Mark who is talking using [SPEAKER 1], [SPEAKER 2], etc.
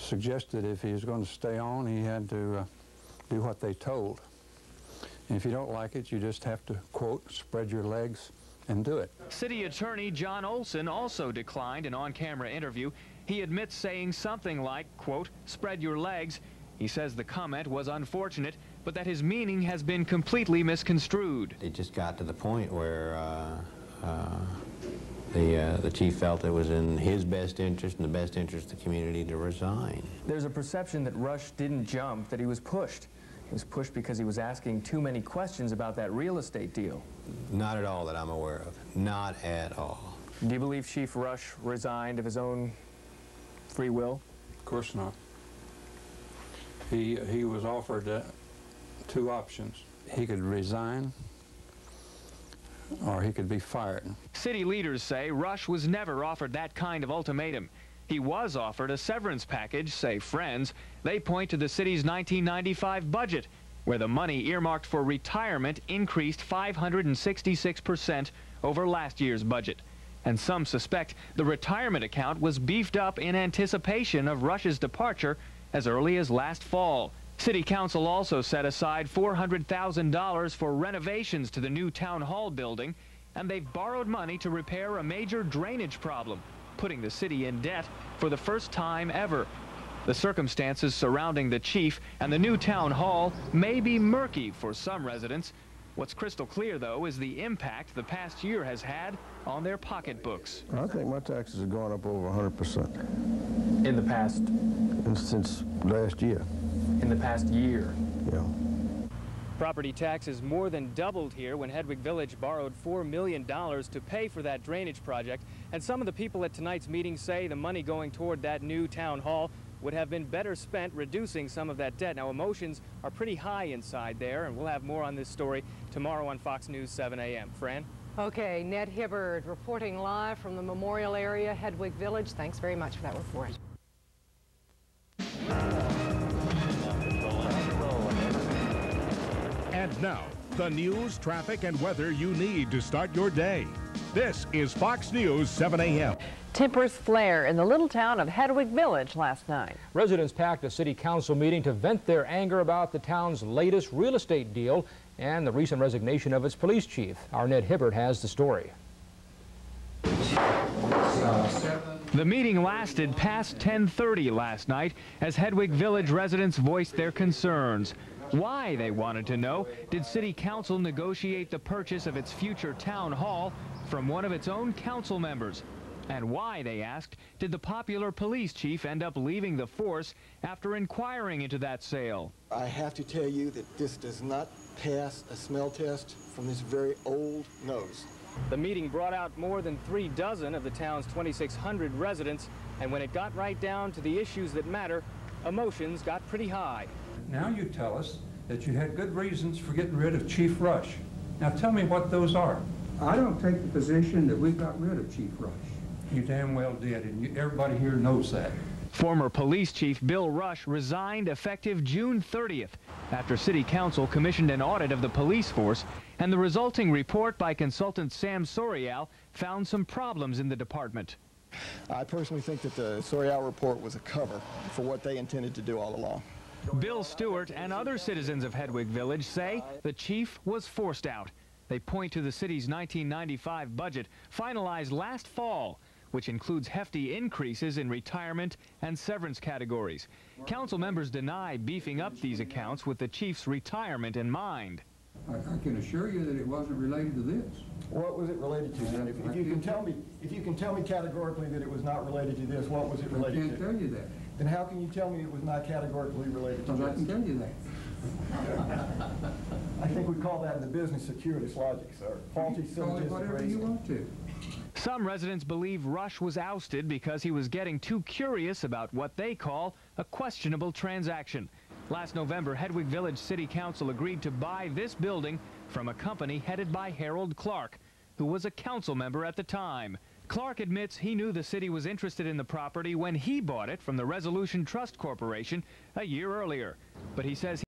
[SPEAKER 1] suggested if he was going to stay on, he had to do what they told. And if you don't like it, you just have to, quote, spread your legs and do it.
[SPEAKER 2] City Attorney John Olson also declined an on-camera interview. He admits saying something like, quote, spread your legs. He says the comment was unfortunate, but that his meaning has been completely misconstrued.
[SPEAKER 3] It just got to the point where the chief felt it was in his best interest and the best interest of the community to resign.
[SPEAKER 4] There's a perception that Rush didn't jump, that he was pushed. He was pushed because he was asking too many questions about that real estate deal.
[SPEAKER 3] Not at all that I'm aware of. Not at all.
[SPEAKER 4] Do you believe Chief Rush resigned of his own free will?
[SPEAKER 1] Of course not. He was offered two options. He could resign or he could be fired.
[SPEAKER 2] City leaders say Rush was never offered that kind of ultimatum. He was offered a severance package, say friends. They point to the city's 1995 budget, where the money earmarked for retirement increased 566% over last year's budget. And some suspect the retirement account was beefed up in anticipation of Rush's departure as early as last fall. City Council also set aside $400,000 for renovations to the new town hall building, and they've borrowed money to repair a major drainage problem, putting the city in debt for the first time ever. The circumstances surrounding the chief and the new town hall may be murky for some residents. What's crystal clear, though, is the impact the past year has had on their pocketbooks.
[SPEAKER 5] I think my taxes have gone up over 100%.
[SPEAKER 4] In the past?
[SPEAKER 5] Since last year.
[SPEAKER 4] In the past year?
[SPEAKER 5] Yeah.
[SPEAKER 4] Property taxes more than doubled here when Hedwig Village borrowed $4 million to pay for that drainage project. And some of the people at tonight's meeting say the money going toward that new town hall would have been better spent reducing some of that debt. Now, emotions are pretty high inside there, and we'll have more on this story tomorrow on Fox News 7 a.m. Fran?
[SPEAKER 6] Okay, Ned Hibberd reporting live from the Memorial area, Hedwig Village. Thanks very much for that report.
[SPEAKER 7] And now, the news, traffic, and weather you need to start your day. This is Fox News 7 a.m.
[SPEAKER 6] Tempers flare in the little town of Hedwig Village last night.
[SPEAKER 8] Residents packed a city council meeting to vent their anger about the town's latest real estate deal and the recent resignation of its police chief. Our Ned Hibberd has the story.
[SPEAKER 2] The meeting lasted past 10:30 last night as Hedwig Village residents voiced their concerns. Why, they wanted to know, did City Council negotiate the purchase of its future town hall from one of its own council members? And why, they asked, did the popular police chief end up leaving the force after inquiring into that sale?
[SPEAKER 9] I have to tell you that this does not pass a smell test from this very old nose.
[SPEAKER 4] The meeting brought out more than 36 of the town's 2,600 residents, and when it got right down to the issues that matter, emotions got pretty high.
[SPEAKER 1] Now you tell us that you had good reasons for getting rid of Chief Rush. Now tell me what those are.
[SPEAKER 10] I don't take the position that we got rid of Chief Rush.
[SPEAKER 1] You damn well did, and everybody here knows that.
[SPEAKER 2] Former police chief Bill Rush resigned effective June 30th after City Council commissioned an audit of the police force, and the resulting report by consultant Sam Sorial found some problems in the department.
[SPEAKER 9] I personally think that the Sorial report was a cover for what they intended to do all along.
[SPEAKER 2] Bill Stewart and other citizens of Hedwig Village say the chief was forced out. They point to the city's 1995 budget, finalized last fall, which includes hefty increases in retirement and severance categories. Council members deny beefing up these accounts with the chief's retirement in mind.
[SPEAKER 10] I can assure you that it wasn't related to this.
[SPEAKER 9] What was it related to, then? If you can tell me categorically that it was not related to this, what was it related to?
[SPEAKER 10] I can't tell you that.
[SPEAKER 9] Then how can you tell me it was not categorically related to this?
[SPEAKER 10] Because I can tell you that.
[SPEAKER 9] I think we call that in the business circuitous logic, sir. Faulty syllogistic
[SPEAKER 10] whatever
[SPEAKER 9] reasoning.
[SPEAKER 10] you want to.
[SPEAKER 2] Some residents believe Rush was ousted because he was getting too curious about what they call a questionable transaction. Last November, Hedwig Village City Council agreed to buy this building from a company headed by Harold Clark, who was a council member at the time. Clark admits he knew the city was interested in the property when he bought it from the Resolution Trust Corporation a year earlier, but he says